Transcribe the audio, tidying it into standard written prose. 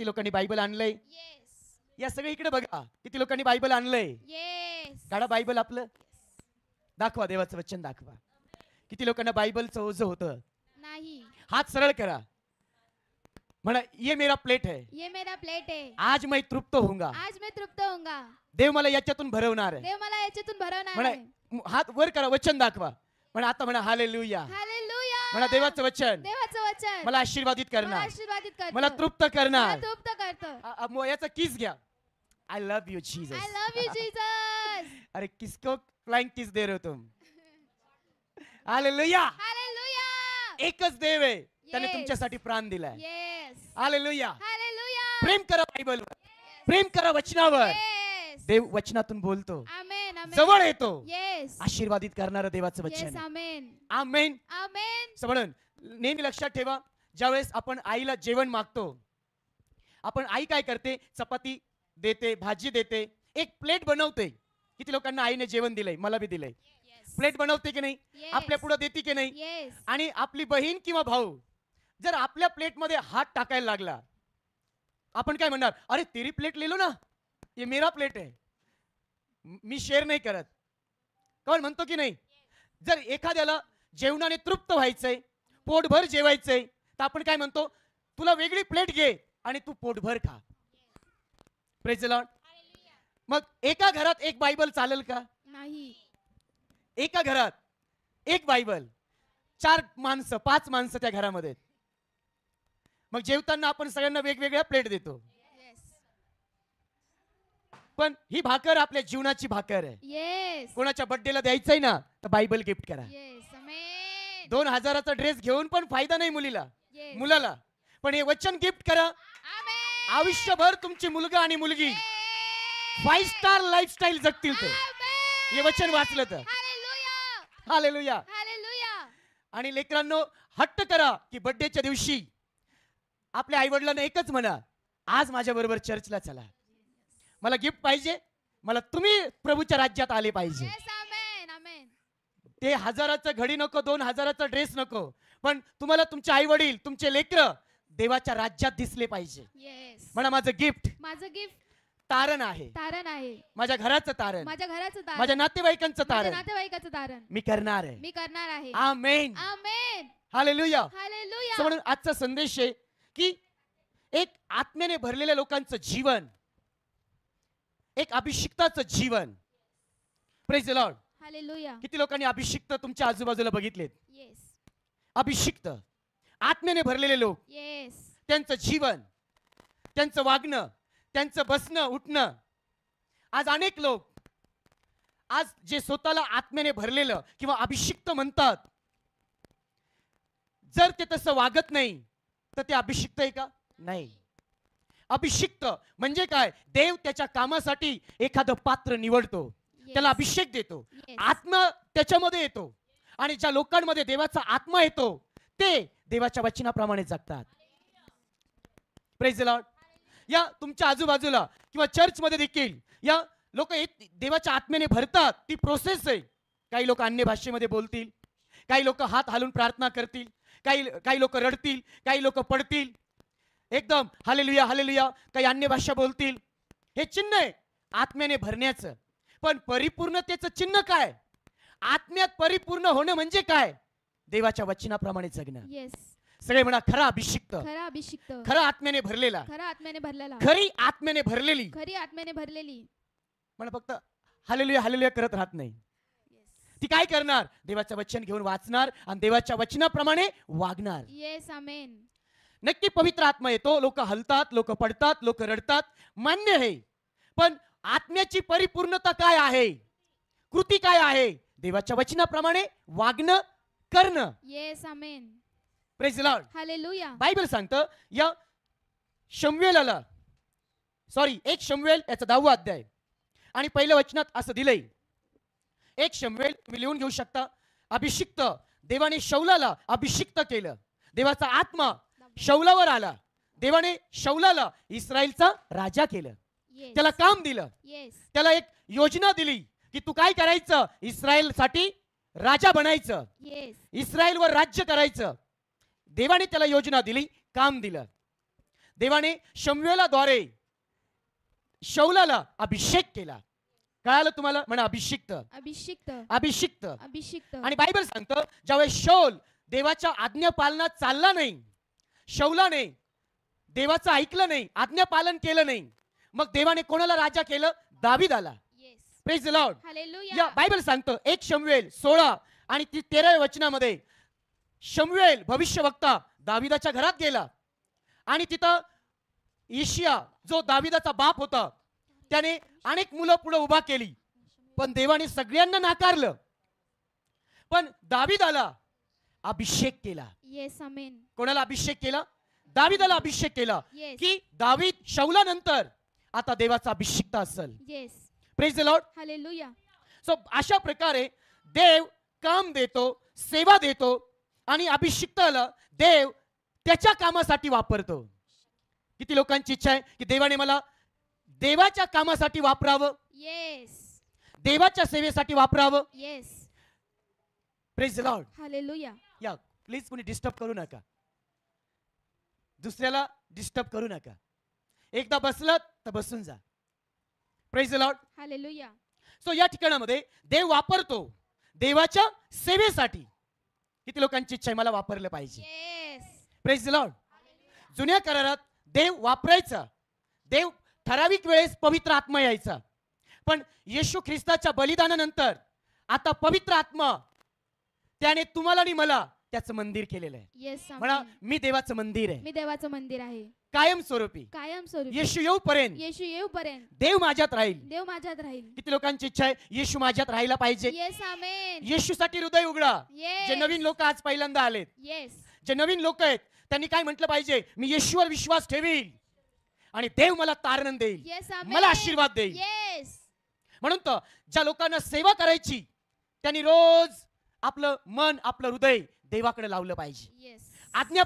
किती लोकांनी बायबल आणलंय? या सगळे इकडे बघा, किती लोकांनी बायबल आणलंय? काढा बायबल आपलं, दाखवा देवाचं वचन दाखवा. किती लोकांना बायबलचं ओझं होतं? नहीं. हात सरळ करा, म्हणा ये मेरा प्लेट है, ये मेरा प्लेट है. आज मैं तृप्त होऊंगा. आज मैं तृप्त होऊंगा. देव मला याच्यातून भरवणार आहे. देव मला याच्यातून भरवणार म्हणा आहे. हात वर करा, वचन दाखवा. म्हणा आता म्हणा हालेलुया. हालेलुया. म्हणा देवाचं वचन देवाचं वचन मला आशीर्वादित मला करणार, आशीर्वादित करतं. मला तृप्त करणार. मला तृप्त करतं. याचा किस घ्या. I love you Jesus. I love you Jesus. अरे किसको फ्लाइंग किस दे रहे हो तुम? हालेलुया. हालेलुया. एकच देव आहे, त्याने Yes. तुमच्यासाठी प्राण दिलाय. Yes. हालेलुया. हालेलुया. प्रेम करा बायबलवर, प्रेम करा वचनावर. Yes. देव वचनातून बोलतो, आमेन. आमेन. जवळ येतो, Yes. आशीर्वादित करणारं देवाचं Yes. वचन. आमेन. आमेन. आमेन. म्हणून नेहमी लक्षात ठेवा, ज्यावेळेस आपण आईला जेवण मागतो, आपण आई काय करते? चपाती देते, भाजी देते, एक प्लेट बनवते. किती लोकांना आईने जेवण दिलंय? मला बी दिलंय. Yes. प्लेट बनवते की नाही? Yes. आपल्या पुढे देते की नाही? Yes. आणि आपली बहीण किंवा भाऊ जर आपल्या प्लेटमध्ये हात टाकायला लागला, आपण काय म्हणणार? अरे तेरी प्लेट ले लो ना, ये मेरा प्लेट है. मी शेअर नाही करत. कोण म्हणतो की नाही? जर एखाद्याला जेवणाने तृप्त व्हायचंय, पोटभर जेवायचंय, तर आपण काय म्हणतो? तुला वेगळी प्लेट घे आणि तू पोटभर खा. Praise the Lord. मग एका घरात एक बायबल चालेल का? नाही. एका घरात एक बायबल, 4 माणसं 5 माणसं त्या घरामध्ये. मग जेवताना आपण सगळ्यांना वेगवेगळ्या प्लेट देतो. Yes. पण ही भाकर आपल्या जीवनाची भाकर आहे. Yes. कोणाच्या बर्थडेला द्यायचंय ना, तर बायबल गिफ्ट करा. Yes. आमेन. 2000चा ड्रेस घेऊन पण फायदा नाही मुलीला, Yes. मुलाला. पण हे वचन गिफ्ट करा. आमेन. आयुष्यभर तुमची मुलगा आणि मुलगी Yes. 5 स्टार लाईफस्टाईल जगतील ते. आमेन. हे वचन वाचलं तर. हालेलुया. हालेलुया. हालेलुया. आणि लेकरांनो, हट्ट करा की बर्थडेच्या दिवशी आपल्या आई वडिलांना एकच म्हणा, आज माझ्या बरोबर चर्चला चला, मला गिफ्ट पाहिजे, मला तुम्ही प्रभूच्या राज्यात आले पाहिजे. Yes. आमेन. आमेन. ते 1000चं घडी नको, 2000चा ड्रेस नको, पण तुम्हाला तुमचे आई वडील, तुमचे लेकर देवाच्या राज्यात दिसले पाहिजे. Yes. म्हणा माझं गिफ्ट माझं गिफ्ट तारण आहे, तारण आहे. माझ्या घराचं तारण, माझ्या घराचं तारण. माझ्या नातेवाईकांचं माझ्या तारण नातेवाईकाचं तारण मी करणार आहे. मी करणार आहे. आमेन. आमेन. हालेलुया. हालेलुया. म्हणून आजचा संदेश आहे की एक आत्म्याने भरलेल्या लोकांचं जीवन, एक अभिषिक्ताचं जीवन. Praise the lord. हालेलुया. किती लोकांनी अभिषिक्त तुमच्या आजूबाजूला बघितलेत? येस. अभिषिक्त आत्म्याने भरलेले लोक, येस. त्यांचं जीवन, त्यांचं वागणं, त्यांचं बसणं उठणं. आज अनेक लोक आज जे स्वतःला आत्म्याने भरलेलं किंवा अभिषिक्त म्हणतात, जर ते तसं वागत नाही तर ते अभिषिक्त आहे का? नाही. अभिषिक्त म्हणजे काय? देव त्याच्या कामासाठी एखादं पात्र निवडतो, त्याला अभिषेक देतो, आत्मा त्याच्यामध्ये येतो, आणि ज्या लोकांमध्ये देवाचा आत्मा येतो ते देवाच्या वचनाप्रमाणे जगतात. Praise the Lord. या तुमच्या आजूबाजूला किंवा चर्चमध्ये देखील या लोक देवाच्या आत्म्याने भरतात. ती प्रोसेस आहे. काही लोक अन्य भाषेमध्ये बोलतील, काही लोक हात हालून प्रार्थना करतील, काही लोक रडतील, काही लोक पडतील, एकदम हालेलुया हालेलुया, काही अन्य भाषा बोलतील. हे चिन्ह आहे आत्म्याने भरण्याचं. पण परिपूर्णतेचं चिन्ह काय? आत्म्यात परिपूर्ण होणं म्हणजे काय? देवाच्या वचनाप्रमाणे जगणं. येस. सगळे म्हणा खरा अभिषिक्त, खरा अभिषिक्त, खरा आत्म्याने भरलेला, खरा आत्म्याने भरलेला, खरी आत्म्याने भरलेली. खरी आत्म्याने भरलेली. म्हणा फक्त हालेलुया हालेलुया करत राहत नाही. ती काय करणार? देवाचं वचन घेऊन वाचणार आणि देवाच्या वचनाप्रमाणे वागणार. येस. आमेन. नक्की पवित्र आत्मा येतो, लोक हलतात, लोक पडतात, लोक रडतात, मान्य आहे. पण आत्म्याची परिपूर्णता काय आहे? कृती काय आहे? देवाच्या वचनाप्रमाणे वागणं, करणं. Yes. Amen. Praise the lord. Hallelujah. Bible सांगतं या शमूएलाला, सॉरी 1 शमूएल याचा 10वा अध्याय आणि पहिल्या वचनात असं दिलंय. 1 शमूएल तुम्ही लिहून घेऊ शकता. अभिषिक्त देवाने शौलाला अभिषिक्त केलं. देवाचा आत्मा शौलावर आला. देवाने शौलाला इस्रायलचा राजा केलं. त्याला काम दिलं. येस. त्याला एक योजना दिली की तू काय करायचं? इस्रायलसाठी राजा बनायचं, येस. इस्रायलवर राज्य करायचं. देवाने त्याला योजना दिली, काम दिलं. देवाने शमूएलाद्वारे शौलाला अभिषेक केला. कळालं तुम्हाला? म्हणा अभिषिक्त, अभिषिक्त अभिषिक्त. अभिषिक्त आणि बायबल सांगतं ज्यावेळेस शौल देवाच्या आज्ञा पालनात चालला नाही, शौलाने देवाचं ऐकलं नाही, आज्ञा पालन केलं नाही, मग देवाने कोणाला राजा केलं? दावीदाला. Yes praise the lord. Hallelujah या बायबल सांगतं 1 शमूएल 16 आणि 13 वचनामध्ये शमूएल भविष्यवक्ता दाविदाच्या घरात गेला आणि तिथं यिशिया जो दाविदाचा बाप होता त्याने अनेक मुलं पुढे उभा केली, पण देवाने सगळ्यांना नाकारलं. पण दाविदाला अभिषेक केला. येस आमेन कोणाला अभिषेक केला? दाविदाला अभिषेक केला येस की दावीद शौलानंतर आता देवाचा अभिषिक्त असेल. Yes praise the lord. Hallelujah so अशा प्रकारे देव काम देतो, सेवा देतो आणि अभिषिक्ताला देव त्याच्या कामासाठी वापरतो. किती लोकांची इच्छा आहे की देवाने मला देवाच्या कामासाठी वापरावं, येस देवाच्या सेवेसाठी वापरावं. Yes praise the lord. Hallelujah या प्लीज कोणी डिस्टर्ब करू नका, दुसऱ्याला डिस्टर्ब करू नका. एकदा बसलात तर बसून जा. Praise the lord. Hallelujah so या ठिकाणामध्ये देव वापरतो देवाच्या सेवेसाठी. किती लोकांची इच्छा आहे मला वापरलं पाहिजे? Yes praise the Lord. जुन्या करारात देव वापरायचा, देव ठराविक वेळेस पवित्र आत्मा यायचा, पण येशू ख्रिस्ताच्या बलिदानानंतर आता पवित्र आत्मा त्याने तुम्हाला आणि मला त्याचं मंदिर केलेलं आहे. येस म्हणा आमेन मी देवाचं मंदिर आहे मी देवाचं मंदिर आहे कायमस्वरूपी. कायमस्वरूपी येशू येऊपर्यंत येशू येऊपर्यंत देव माझ्यात राहील. देव माझ्यात राहील. किती लोकांची इच्छा आहे येशू माझ्यात राहायला पाहिजे? येस आमेन येशूसाठी हृदय उघडा. जे येस नवीन लोक आज पहिल्यांदा आलेत, येस जे नवीन लोक आहेत त्यांनी काय म्हटलं पाहिजे? मी येशूवर विश्वास ठेवील आणि देव मला तारण देईल, येस आमेन मला आशीर्वाद देईल. येस म्हणून तर ज्या लोकांना सेवा करायची त्यांनी रोज आपलं मन, आपलं हृदय देवाकडे लावलं पाहिजे. येस आज्ञा